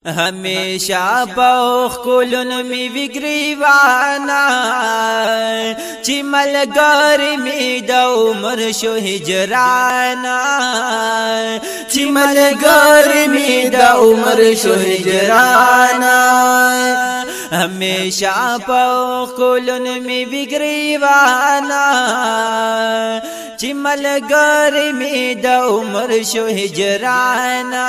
हमेशा पौख कुलन में विग्रीवाना चिमल गर्मी दौमर शो हिजराना चिमल गर्मी दौमर शो हिजराना हमेशा पौख कुलन में विग्रीवाना चिमल गर्मी दौमर शो हिजराना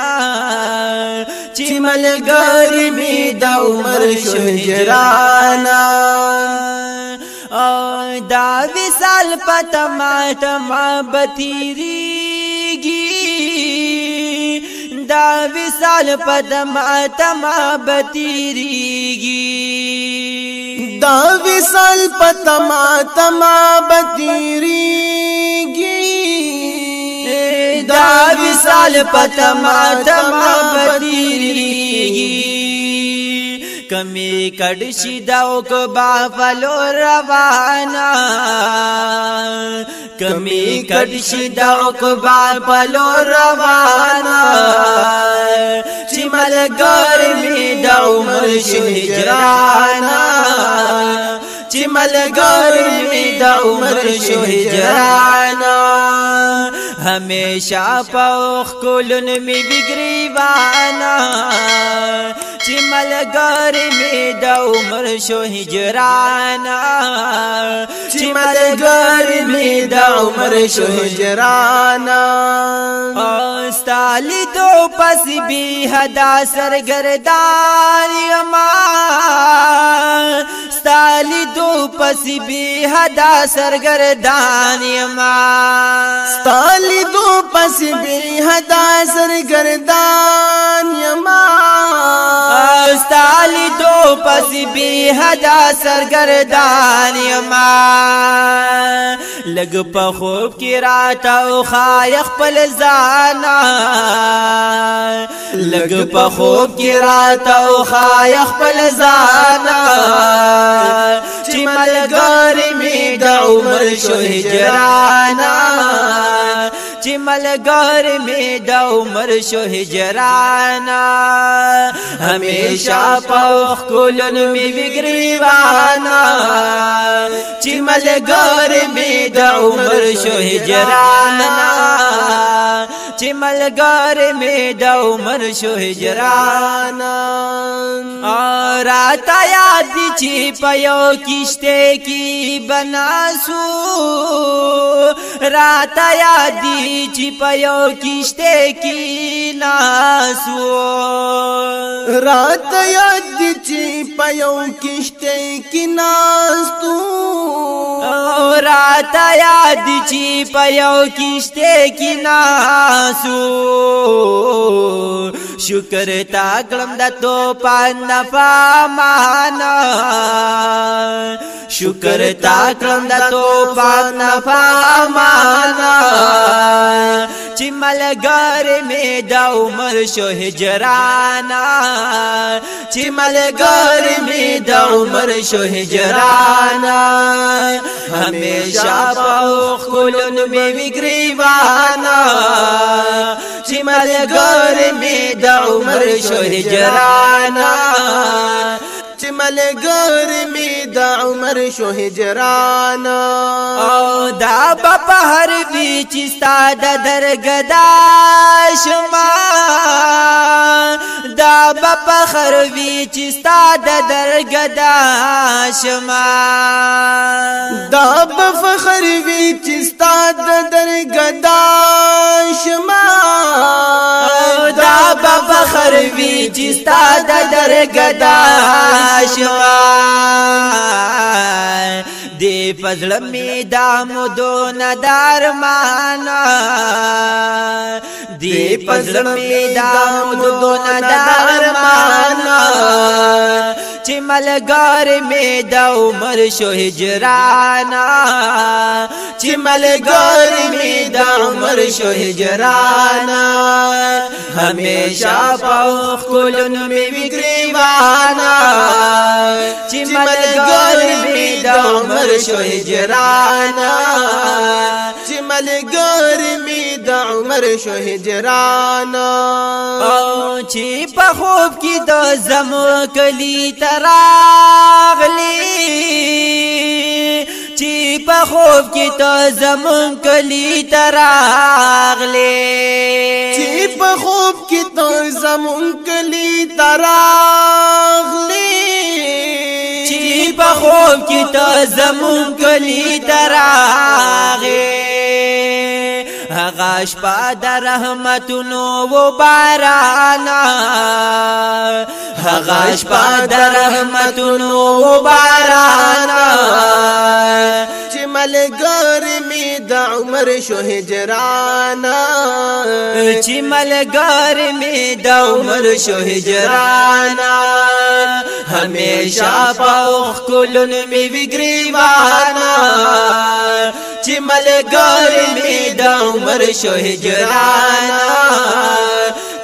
चिमल गर्मी दौमर शो हिजराना दा विशाल पतमा तमा बतीरीगी दा विशाल पतमा तमा बतीरीगी दा विशाल पतमा तमा बतीरीगी दा विशाल पतमा तमा बतीरीगी कमी कड़शी दाओ को बाफलो रवाना कमी कड़शी दाओ को बाफलो रवाना चिमल गर्मी दौमर शो हिजराना चिमल गर्मी दौमर शो हिजराना हमेशा पौख कुलन में बिगरीवाना चिमल गर्मी दौमर शो हिजराना चिमल गर्मी दौमर शो हिजराना स्ताली दो पस भी हदा सरगरदान स्ताली दो पस भी हदा सरगरदान स्ताली दो पस भी हदा सरगरदान स्ताली दो पस भी हदा सरगरदान लग पखूब की रात खायख पल जाना लग पखूब की रात खायख पल जाना चिमल गर्मी दौमर शो हिजराना चिमल गर्मी दौमर शो हिजराना हमेशा पौख कुलन में विग्रीवाना चिमल गर्मी दौमर शो हिजराना चिमल गर्मी दौमर शो हिजराना रात याद छिपयो किश्ते की बनासू रात याद छिपयो किश्ते की नासू रात याद छिपयो किश्ते की नासू रात याद छिपयो किश्ते की नासू शुक्र ताकलम दा तो पाना पामाना शुक्र ताकलम दा तो पाना पामाना चिमल गर्मी दौमर शो हिजराना चिमल गर्मी दौमर शो हिजराना हमेशा पौख कुलन में विग्रीवाना चिमल गर्मी दौमर शो हिजराना चिमल गर्मी दौमर शो हिजराना दा बपहर बीच सादा दरगदाशमा दा बपहर बीच सादा दरगदाशमा दा बपहर बीच सादा दरगदाशमा दा बपहर बीच सादा दरगदाशमा दे फजल में दामो दो नदार माना दे फजल में दामो दो नदार माना चिमल गर्मी दौमर शो हिजराना चिमल गर्मी दौमर शो हिजराना हमेशा पौख कुलन में विग्रीवाना चिमल गर्मी दौमर शो हिजराना चिमल गर्मी दौमर عمر شو هجرانا او چې په خوب کې د زمو کلی تراغلی چې په خوب کې د زمو کلی تراغلی چې په خوب کې د زمو کلی تراغلی چې په خوب کې د زمو کلی تراغلی هغه شپه د رحمتونو و بارانا هغه شپه د رحمتونو و بارانا چې ملګری می د عمر شو هجرانا چې ملګری می د عمر شو هجرانا همیشه په خلون می وګریوانا چې ملګری می د عمر شو هجرانا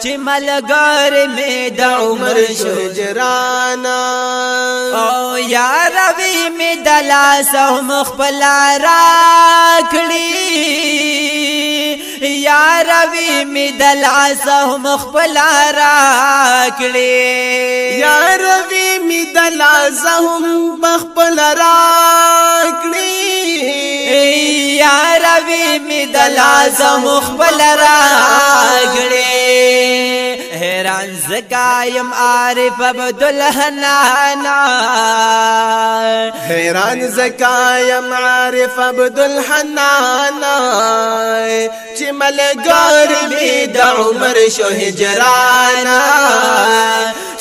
چې ملګری می د عمر شو هجرانا او یا روی می د لاس مخبل راکړي یا روی می د لاس مخبل راکړي یا روی می د لاس مخبل راکړي یا روی می د لاس مخبل راکړي حیران زکایم عارف عبدالحنانا حیران زکایم عارف عبدالحنانا چې ملګری می د عمر شو هجرانا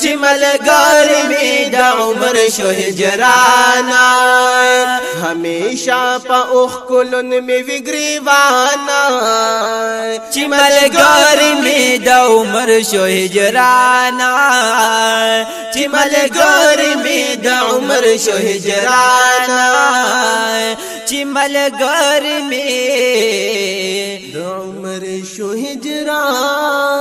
چې ملګری می د عمر شو هجرانا همیشه په اوخ کلون می وګریوانا چې ملګری می د عمر شو هجرانا چې ملګری می د عمر شو هجرانا چې ملګری می د عمر شو هجرانا